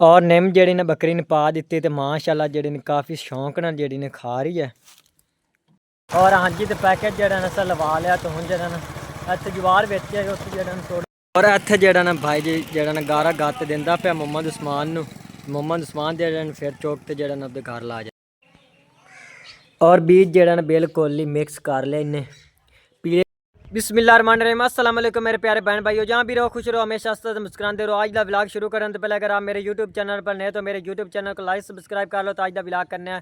और निम जी ने बकरी ने पा दी तो माशाअल्लाह जी ने काफ़ी शौक नाल जी ने खा रही है। और हाँ जी तो पैकेट जरा अस लवा लिया तो हूँ जरा इतने जवार बेचे उस थोड़ा और इतने जरा ना भाई जी जरा गारा गत्त दिंदा पे मोहम्मद उस्मान मोहम्मद उस्मान जरा फिर चौक से जरा अपने घर ला जाए और बीज जरा बिल्कुल ही मिक्स कर लिया इन्हें पीले। बिस्मिल्लाहिर्रहमानिर्रहीम, अस्सलाम वालेकुम मेरे प्यारे बहन भाइयों, जहाँ भी रहो खुश रहो, हमेशा हंसते मुस्कुराते रहो। आज का व्लॉग शुरू करने तो पहले अगर आप मेरे यूट्यूब चैनल पर नए तो मेरे यूट्यूब चैनल को लाइक सब्सक्राइब कर लो। तो आज का व्लॉग करने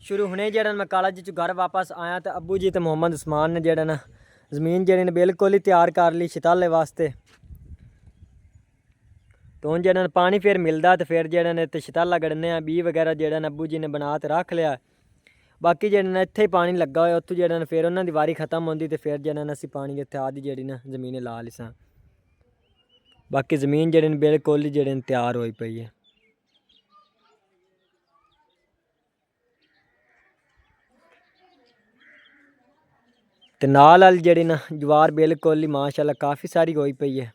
शुरू होने जरा मैं काला जी घर वापस आया तो अबू जी तो मोहम्मद उस्मान ने जरा ना जमीन जी ने बिल्कुल ही तैयार कर ली शताले वास्ते। तो हूँ जरा पानी फिर मिलता तो फिर जरा ने शताला गढ़ने बी वगैरह जरा अबू जी ने बना तो रख लिया। बाकी जरा इत्थे ही पानी लगा होया उत्थों जरा फिर उन्होंने दी वारी खत्म होती तो फिर जरा असी पानी इत्थे आदि जी ना जमीन ला ली सा। बाकी जमीन जी बिल्कुल ही जी तैयार होई पई है। ते नाल वाली जी ना जवार बिल्कुल ही माशाअल्लाह काफ़ी सारी होई पई है।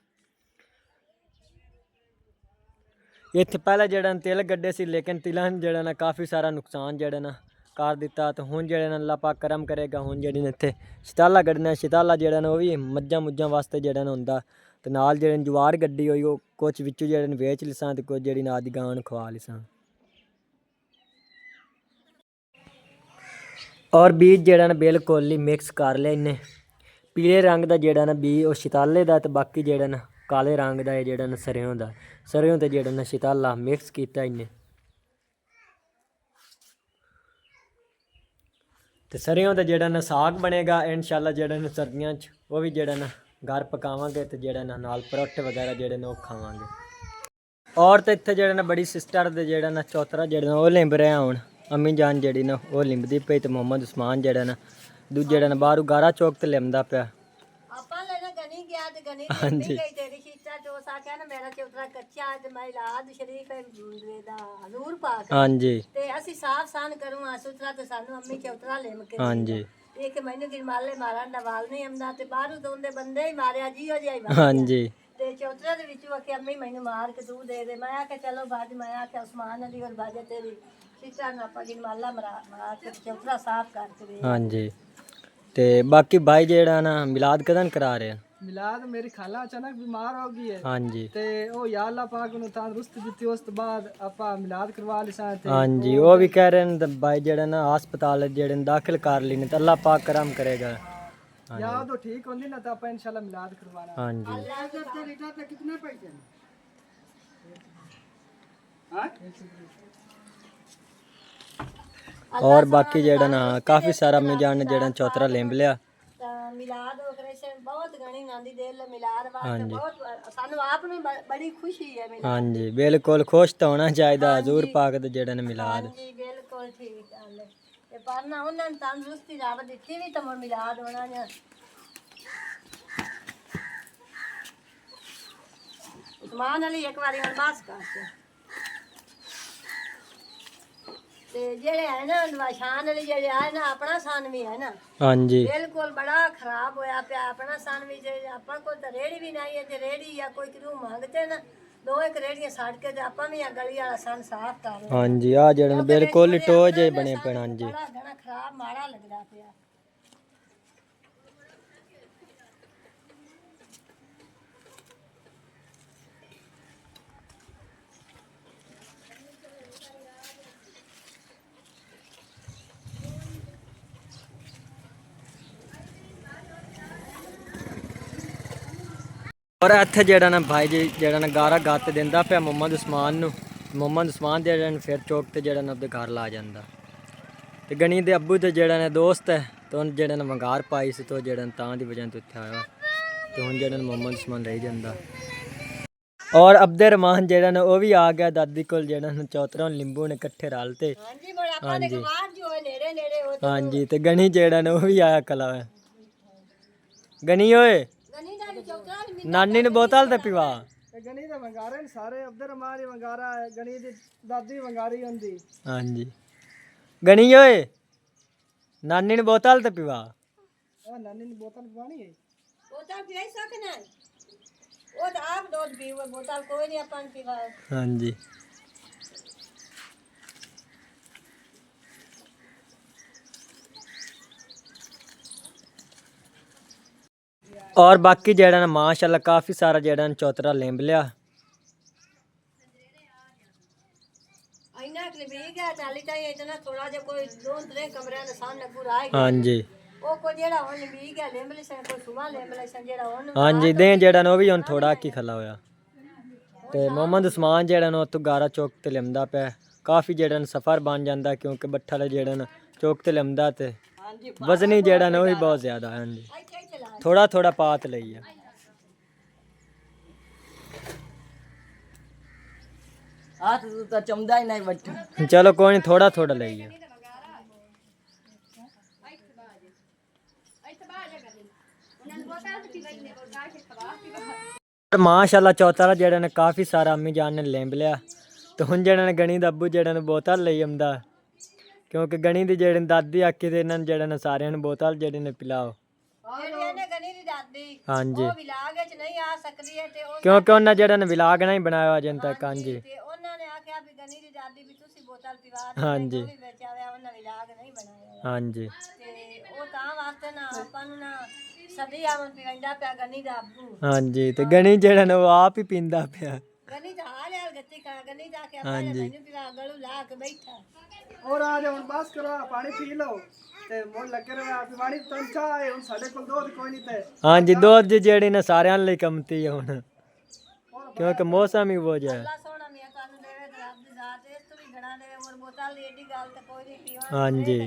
इत्थे पहले जरा तिल गड्ढे सी लेकिन तिलों ने जरा काफ़ी सारा नुकसान जरा ना कर दिता। तो हूँ जरा अल्लाह पाक करम करेगा। हूँ जी इत्थे शताला गढ़ना शताला जरा वो भी मज्जां मुज्जां वास्ते जरा होंदा। तो नाल जरा जवार गड्डी हुई वो कुछ विचों जरा वेच लिसां तो कुछ जी आदि गां नूं खवा लिसां। और बीज जरा बिल्कुल ही मिक्स कर लिया इन्हें पीले रंग का जरा ना बी वो शताले का तो बाकी जरा ना काले रंग का जरा सरेओं का सरेओं तो जरा शताला मिक्स किया इन्हें। तो सरेओं तो जरा साग बनेगा इंशाल्लाह जरा सर्दियों वो भी जरा घर पकावांगे तो जरा नाल परोठे वगैरह जड़े वो खावांगे। और तो इत्थे जरा बड़ी सिस्टर दे जरा चौतरा जरा वो लिंब रहे हूँ अम्मी जान जी ना वो लिंबदी पई तो मोहम्मद उस्मान जरा दूजे जरा बाहरों गारा चौक तो लिंबदा पिया। हाँ जी हाँ जी हाँ जी एक मैनू गिरमाले मारन दा वाल नहीं आंदा ते बाहरों तो उनदे बंदे ही मारिया जी हो जाई। हाँ जी ते चौतरा दे विचों आखे अम्मी मैनू मार के तू दे दे। मैं आखे चलो बाज मैं आखे उस्मान अली और बाजे तेरी सीटा ना पा गिरमाला मार के चौतरा साफ करके दे। हाँ जी ते बाकी भाई जेड़ा ना मिलाद कदन करा रहे हैं? मिलाद मेरी खाला अचानक बीमार हो गई है। हाँ जी ते ओ या अल्लाह पाक नु तंदुरुस्ती दित्ती उस तो बाद आपा मिलाद करवा लिसा ते हाँ जी वो भी कह रहे हैं भाई जेड़ा ना अस्पताल जेड़े दाखिल कर ली ने तो अल्लाह पाक करम करेगा। हाँ या तो ठीक होंदी ना तो आपा इंशाल्लाह मिलाद करवाना। हाँ जी कितने पैसे हां और बाकी जेड़ा ना काफ़ी सारा मैं जान जेड़ा चौतरा लिंब लिया। मिलाद ऑपरेशन बहुत घणी नांदी दे ले मिलाद हाँ वास्ते जी बहुत सानू आप नु बड़ी खुशी है मिलाद। हाँ जी बिल्कुल खुश तो होना चाहिए हजूर पाक दे जेड़ा ने मिलाद। हाँ जी बिल्कुल ठीक गल है ते पर ना उन्हां तंदुरुस्ती रब दित्ती भी तो मिलाद होना ना। उस्मान अली एक बारी बस कर ते जेड़े है ना शान अली जेड़े आए ना अपना सन भी है ना। हाँ जी बिल्कुल बड़ा खराब होया पे अपना सन भी जे अपन को तो रेड़ी भी नहीं है जे रेड़ी या कोई क्यों मांगते ना दो एक रेड़ियां साड़ के ते अपन भी गली वाला सन साफ कर। हाँ जी आ जेड़ा बिल्कुल टोज बने पे। हाँ जी बड़ा घना खराब माड़ा लगदा पिया। और इत्थे जरा ना भाई जी जरा गारा गत्त दिंदा पे मोहम्मद उस्मान जरा फिर चौक से जरा अपने घर ला जाता। तो गनी दे अब्बू तो जरा ने दोस्त है तो उन जरा वंगार पाई सी तो जरा तां दी वजह तो इत्थे आया तो हुण जरा मोहम्मद उस्मान रही जाता। और अब्दे रहमान जरा ने वो भी आ गया दादी को जरा चौतरा लिंबू ने कट्ठे रलते। हाँ जी हाँ जी तो गनी जरा ने वो भी आया कला गनी ओए नानी ने बोतल ते पिवा गनी दे वंगारे ने सारे अब्दुल रहमान वंगारा है गनी दी दादी वंगारी हुंदी। हाँ जी गनी ओए नानी ने बोतल ते पिवा नानी ने बोतल पिवानी है बोतल पिलाई सकना है वो तो आप दूध पीओ बोतल कोई नहीं अपन पीवा। हाँ जी और बाकी जेड़ा ना माशाल्लाह काफ़ी सारा जेड़ा ना चौतरा लेंब लिया। इन्ना कि भी गया चाली चाहिए इतना थोड़ा जो कोई 2-3 कमरे में सान लगू रहा है। हाँ जी वो को जेड़ा हुन भी गया लेंबले से कोई सुबह लेंबले से जेड़ा हुन हाँ जी दे जेड़ा ना वो भी हुन थोड़ा की खला होया ते मोहम्मद उस्मान जेड़ा ना तो गारा चौक ते लिमदा पे काफ़ी जेड़ा ना सफ़र बन जाता क्योंकि बट्ठा दा जेड़ा ना चौक ते लिमदा ते वजनी जेड़ा ना वो भी बहुत ज़्यादा है। हाँ जी थोड़ा थोड़ा पात लई है। हाथ तो चमदा ही नहीं बच्चा। चलो कोई नहीं थोड़ा थोड़ा लई है। माशाल्लाह चौथारा जेड़ा ने काफ़ी सारा अम्मी जान ने लेंब लिया तो हुन जेड़ा ने गणी दा अब्बू जेड़ा ने बोतल लई आंदा क्योंकि गणी दी जेड़ी दादी आखी ते इन्हां जेड़ा ने सारियां ने बोतल जेड़ी ने पिलाओ। हाँ जी क्योंकि उन्हें जेड़ा ने विलाग नहीं बनाया अजन तक। हाँ जी हाँ जी हाँ जी हाँ जी ते गणी जेड़ा ने वो आप ही पींदा पिया। हाँ जी और आज हम बस करो पानी पी लो ते मोन लगे रहे आप पानी तुम चाहे हम साडे कोल दूध कोई नहीं थे। हाँ जी दूध जी जेड़ी ने सारे लिए कमती है हुन क्योंकि मौसम ही वो जाए। हाँ जी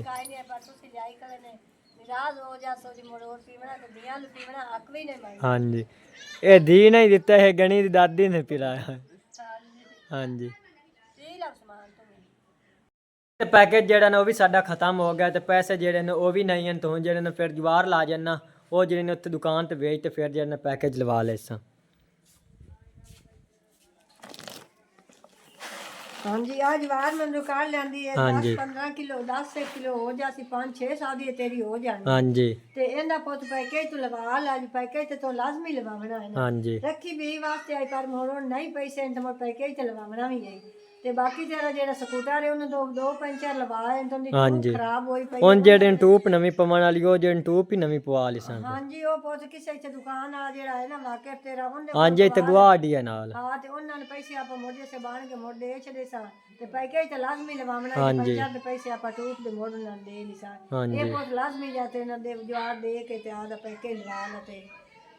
हाँ जी ये धी नहीं दिता है गणी दी दादी ने पिलाया। हाँ जी पैकेज जेड़ा ना वो भी साडा खत्म हो गया तो पैसे जेड़े ने वो भी नहीं हैं तो जेड़े ने फिर जवार ला जाना वो जेड़े ने उत्थे दुकान ते बेच ते फिर जेड़े ने पैकेज लवा ले सा। हाँ जी आज बाहर में दुकान लेंदी है 10-15 किलो 10 किलो हो जासी 5-6 साल दी तेरी हो जानी। हाँ जी ते एंदा पुत पैकेज तो लगा लाज पैकेज तो लाजमी लगावना है ना। हाँ जी रखी भी वास्ते आई पर मोर नहीं पैसे तो मोर पैकेज तो लगावना भी है ते बाकी तेरा जेड़ा स्कूटर है उन्हें दो पंचर लवाए तो दी ट्यूब खराब होई पई हुन जेड़े ट्यूब नवी पवाण वाली वो जेड़ी ट्यूब ही नवी पवा ली सन। हाँ जी वो पुत किसे इत्थे दुकान आ जेड़ा है ना वाकई तेरा उन्हें हाँ जी इत्थे गुआड़ी है नाल। हाँ ते उन्हां ने पैसे आप मोड़े से बाण के मोड़ दे छड़े सा ते पैकेज तो लाजमी लगावना हाँ है जी 50 के पैसे आप ट्यूब दे मोड़ ना दे ली सा। हाँ ये जी पुत लाजमी जाते ना दे जवाब दे के ते आदा पैकेज लगा लेते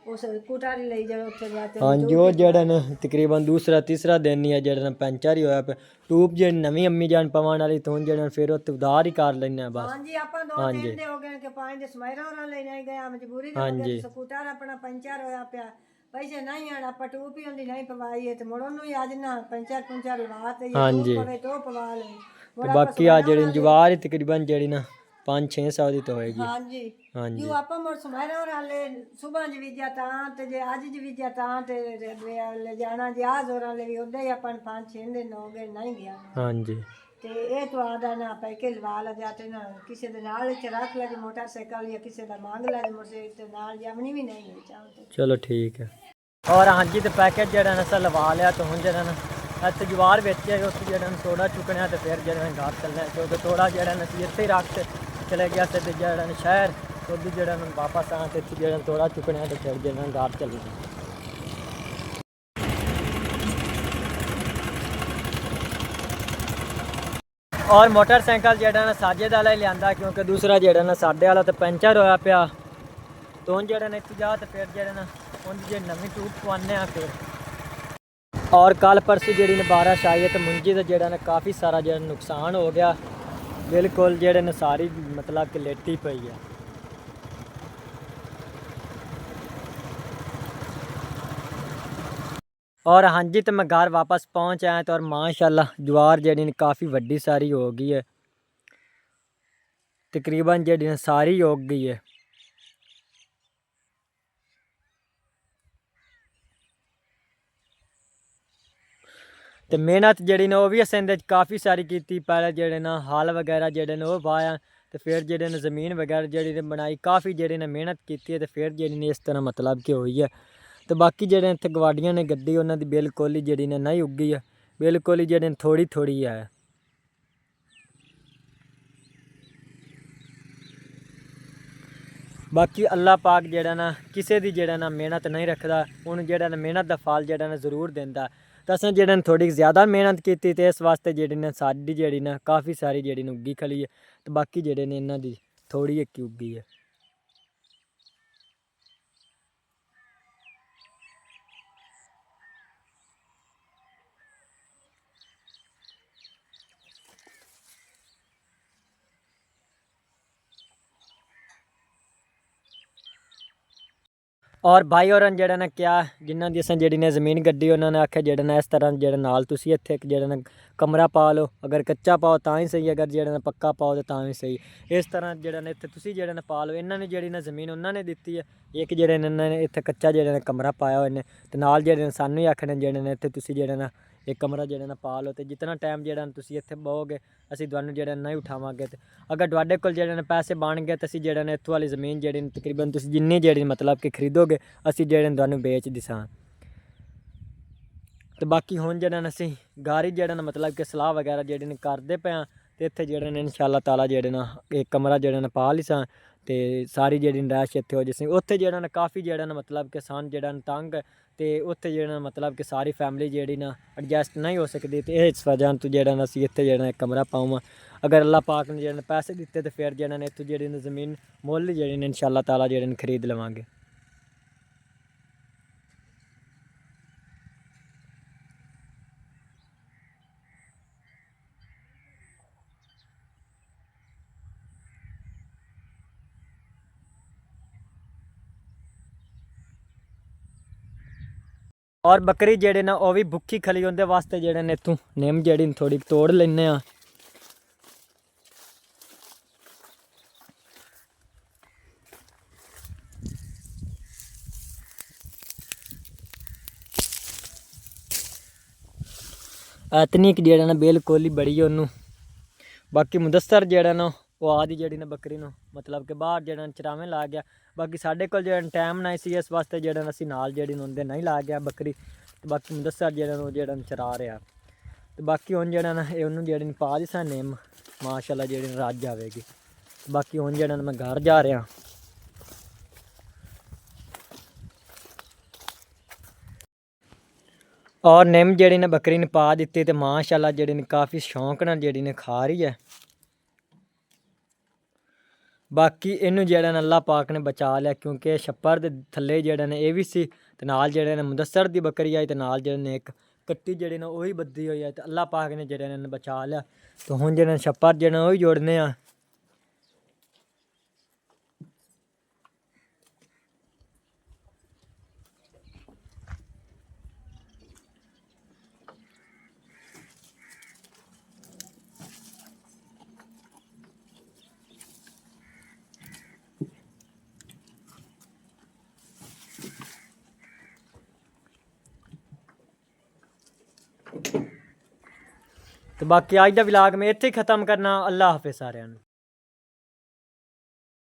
उस कुटारी ले जाओ उत्थे जाते। हाँ जी वो जेड़ा ना तकरीबन दूसरा तीसरा दिन ही है जेड़ा ना पंचर ही होया पे ट्यूब जेड़ी नवी अम्मी जान पवाण वाली तो जेड़ा फिर उत्ते उधार ही कर लेने बस। हाँ जी आपा 2-3 दे हो गए के पांच दे समायरा और ले नहीं गया मजबूरी हो गई स्कूटर अपना पंचर होया पिया पैसे नहीं आना आप ट्यूब ही होंदी नहीं पवाई है ते मोड़ो नु आज ना पंचर पंचर लगा ते हाँ जी पवे तो पवा ले बाकी आ जेड़ी जवार ही तकरीबन जेड़ी ना 5-6 दी तो होएगी। हाँ जी हाँ जी जो आपा मोर समायरा और हाले सुबह जी भी जाता ते जे आज जी भी जाता ते ले जाना जे आज और ले भी उदे अपन 5-6 दिन हो गए नहीं गया। हाँ जी ते ये तो आदा ना पैकेज वाला जाते ना किसी दे नाल च रख ले मोटरसाइकिल या किसी दा मांग ले मोटरसाइकिल ते नाल जामनी भी नहीं है चाहते। चलो ठीक है। और हाँ जी तो पैकेज जेड़ा ना लवा लिया तो हुन जेड़ा ना इत्थे जवार बेचे उस जेड़ा ना थोड़ा चुकना तो फिर जेड़ा घर चलना क्योंकि थोड़ा जेड़ा ना इत्थे ही रख के चले गया ते जेड़ा ना शहर तो जेड़ा ना वापस आना तो जेड़ा थोड़ा चुकना तो फिर जेड़ा घर चलना। और मोटरसाइकिल जेड़ा ना साजे वाला ही लिया क्योंकि दूसरा जेड़ा ना साडे वाला तो पंचर होया पिया तो हुन जेड़ा ना इत्थे जा तो फिर जेड़ा ना उनकी जो नवी ट्यूब पवाने फिर। और कल परसों जेड़ी ने बारिश आई है तो मुंजी का जेड़ा ना काफ़ी सारा जेड़ा नुकसान हो गया बिल्कुल जेड़े ने सारी मतलब कि लेटी पई है। और हाँ जी तो मैं घर वापस पहुँच आया तो और माशाल्लाह ज्वार जेड़ी ने काफ़ी वड्डी सारी हो गई है तकरीबन जेड़ी ने सारी हो गई है। तो मेहनत जेड़ी ने वो भी असें इंदे काफ़ी सारी की पहले जेड़े ना हल वगैरह जेड़े ने वो पाया तो फिर जेड़े ने ज़मीन वगैरह जेड़ी ने बनाई काफ़ी जेड़ी ने मेहनत की है तो फिर जेड़ी ने इस तरह मतलब कि हुई है। तो बाकी जेड़े इत्थे गवाडियां ने गड्डी उन्हां दी बिल्कुल ही जेड़ी ने नहीं उगी है बिल्कुल ही जेड़े थोड़ी थोड़ी है। ਬਾਕੀ ਅੱਲਾਹ ਪਾਕ ਜਿਹੜਾ ਨਾ ਕਿਸੇ ਦੀ ਜਿਹੜਾ ਨਾ ਮਿਹਨਤ ਨਹੀਂ ਰੱਖਦਾ, ਉਹਨੂੰ ਜਿਹੜਾ ਨਾ ਮਿਹਨਤ ਦਾ ਫਲ ਜਿਹੜਾ ਨਾ ਜ਼ਰੂਰ ਦਿੰਦਾ। ਤਾਂ ਅਸੀਂ ਜਿਹੜਾ ਨਾ ਥੋੜੀ ਜ਼ਿਆਦਾ ਮਿਹਨਤ ਕੀਤੀ ਤੇ ਇਸ ਵਾਸਤੇ ਜਿਹੜੀ ਨਾ ਸਾਡੀ ਜਿਹੜੀ ਨਾ ਕਾਫੀ ਸਾਰੀ ਜਿਹੜੀ ਨੂੰ ਉੱਗੀ ਖਲੀ ਹੈ, ਤੇ ਬਾਕੀ ਜਿਹੜੇ ਨੇ ਇਹਨਾਂ ਦੀ ਥੋੜੀ ਇੱਕ ਉੱਗੀ ਹੈ। ਔਰ ਭਾਈ ਹੋਰਾਂ ਜਿਹੜਾ ਨਾ ਕਿਹਾ, ਜਿਨ੍ਹਾਂ ਦੀ ਅਸਾਂ ਜਿਹੜੀ ਨੇ ਜ਼ਮੀਨ ਗੱਡੀ, ਉਹਨਾਂ ਨੇ ਆਖਿਆ ਜਿਹੜਾ ਨਾ ਇਸ ਤਰ੍ਹਾਂ ਜਿਹੜਾ ਨਾਲ ਤੁਸੀਂ ਇੱਥੇ ਇੱਕ ਜਿਹੜਾ ਨਾ ਕਮਰਾ ਪਾ ਲਓ, ਅਗਰ ਕੱਚਾ ਪਾਓ ਤਾਂ ਹੀ ਸਹੀ, ਅਗਰ ਜਿਹੜਾ ਨਾ ਪੱਕਾ ਪਾਓ ਤਾਂ ਤਾਂ ਵੀ ਸਹੀ। ਇਸ ਤਰ੍ਹਾਂ ਜਿਹੜਾ ਨਾ ਇੱਥੇ ਤੁਸੀਂ ਜਿਹੜਾ ਨਾ ਪਾ ਲਓ। ਇਹਨਾਂ ਨੇ ਜਿਹੜੀ ਨਾ ਜ਼ਮੀਨ ਉਹਨਾਂ ਨੇ ਦਿੱਤੀ ਹੈ, ਇੱਕ ਜਿਹੜੇ ਨੇ ਇਹਨਾਂ ਨੇ ਇੱਥੇ ਕੱਚਾ ਜਿਹੜਾ ਨਾ ਕਮਰਾ ਪਾਇਆ ਹੋਇਆ ਨੇ, ਤੇ ਨਾਲ ਜਿਹੜੇ ਨੇ ਸਾਨੂੰ ਹੀ ਆਖਣੇ ਜਿਹੜੇ ਨੇ ਇੱਥੇ ਤੁਸੀਂ ਜਿਹੜਾ ਨਾ ਇੱਕ ਕਮਰਾ ਜਿਹੜਾ ਨਾ ਪਾ ਲਓ, ਤੇ ਜਿਤਨਾ ਟਾਈਮ ਜਿਹੜਾ ਤੁਸੀਂ ਇੱਥੇ ਬਹੋਗੇ ਅਸੀਂ ਤੁਹਾਨੂੰ ਜਿਹੜਾ ਨਹੀਂ ਉਠਾਵਾਂਗੇ। ਤੇ ਅਗਰ ਤੁਹਾਡੇ ਕੋਲ ਜਿਹੜੇ ਨੇ ਪੈਸੇ ਬਣ ਗਏ ਤਾਂ ਅਸੀਂ ਜਿਹੜਾ ਨੇ ਇੱਥੋਂ ਵਾਲੀ ਜ਼ਮੀਨ ਜਿਹੜੀ ਤਕਰੀਬਨ ਤੁਸੀਂ ਜਿੰਨੀ ਜਿਹੜੀ ਮਤਲਬ ਕਿ ਖਰੀਦੋਗੇ ਅਸੀਂ ਜਿਹੜੇ ਤੁਹਾਨੂੰ ਵੇਚ ਦਿਸਾਂ। ਤੇ ਬਾਕੀ ਹੁਣ ਜਿਹੜਾ ਅਸੀਂ ਗਾਰੀ ਜਿਹੜਾ ਨਾ ਮਤਲਬ ਕਿ ਸਲਾਹ ਵਗੈਰਾ ਜਿਹੜੇ ਨੇ ਕਰਦੇ ਪਏ ਹਾਂ, ਤੇ ਇੱਥੇ ਜਿਹੜੇ ਨੇ ਇਨਸ਼ਾਅੱਲਾ ਤਾਲਾ ਜਿਹੜੇ ਨਾ ਇੱਕ ਕਮਰਾ ਜਿਹੜਾ ਨਾ ਪਾ ਲਿਸਾਂ, ਤੇ ਸਾਰੀ ਜਿਹੜੀ ਰੈਸ਼ ਇੱਥੇ ਹੋ ਜਾਸੀ। ਉੱਥੇ ਜਿਹੜਾ ਨਾ ਕਾਫੀ ਜਿਹੜਾ ਨਾ ਮਤਲਬ ਕਿ ਸਾਨ ਜਿਹੜਾ ਤੰਗ, ਤੇ ਉੱਥੇ ਜਿਹੜਾ ਮਤਲਬ ਕਿ ਸਾਰੀ ਫੈਮਿਲੀ ਜਿਹੜੀ ਨਾ ਐਡਜਸਟ ਨਹੀਂ ਹੋ ਸਕਦੀ, ਤੇ ਇਸ ਵਜ੍ਹਾ ਤੋਂ ਜਿਹੜਾ ਨਾ ਅਸੀਂ ਇੱਥੇ ਜਿਹੜਾ ਇੱਕ ਕਮਰਾ ਪਾਵਾਂ। ਅਗਰ ਅੱਲਾਹ ਪਾਕ ਨੇ ਜਿਹੜੇ ਪੈਸੇ ਦਿੱਤੇ ਤੇ ਫਿਰ ਜਿਹੜਾ ਨੇ ਇੱਥੋਂ ਜਿਹੜੀ ਜ਼ਮੀਨ ਮੁੱਲ ਜਿਹੜੀ ਨੇ ਇਨਸ਼ਾਅੱਲਾ ਤਾਲਾ ਜਿਹੜੇ ਨੇ ਖਰੀਦ ਲਵਾਂਗੇ। और बकरी जेड़े ना वो भी भुखी खली उनके वास्ते जेड़े ने इतों निम जेड़ी थोड़ी तोड़ लेने आ। इतनी जेड़ा ना बिल्कुल ही बड़ी है उन्होंने। बाकी मुदस्सर जेड़ा ना वो आदि जेड़ी ना बकरी नो मतलब कि बाहर जेड़ा चरावें ला गया। बाकी साढ़े कोल जेड़ा टाइम नहीं सी, इस वास्ते जेड़ा असीं नाल जेड़ी उनदे नहीं ला गया बकरी। तो बाकी मुदस्सर जेड़ा चरा रहा। तो बाकी हुण जेड़ा ना ये उन्होंने जेड़ी पा दिसां निम माशाअल्लाह जेड़ी रज जाएगी। बाकी हुण जेड़ा मैं घर जा रहा। और निम जेड़ी ने बकरी ने पा दी तो माशाअल्लाह जेड़ी ने काफ़ी शौक नाल जेड़ी ने खा रही है। बाकी इनू जेड़ा अल्लाह पाक ने बचा लिया, क्योंकि छप्पर दे थल्ले जेड़ा ने ये भी सी, ते नाल जेड़े ने मुदस्सर दी बकरी आई, ते नाल जेड़े ने एक कट्टी जेड़ी ने वही बद्धी हुई है। तो अल्लाह पाक ने जेड़े ने बचा लिया। तो हुण जेड़े छप्पर जेड़े वही जोड़ने आ। तो बाकी अज का व्लॉग मैं इत्थे ख़त्म करना। अल्लाह हाफिज़ सारिआं नूं।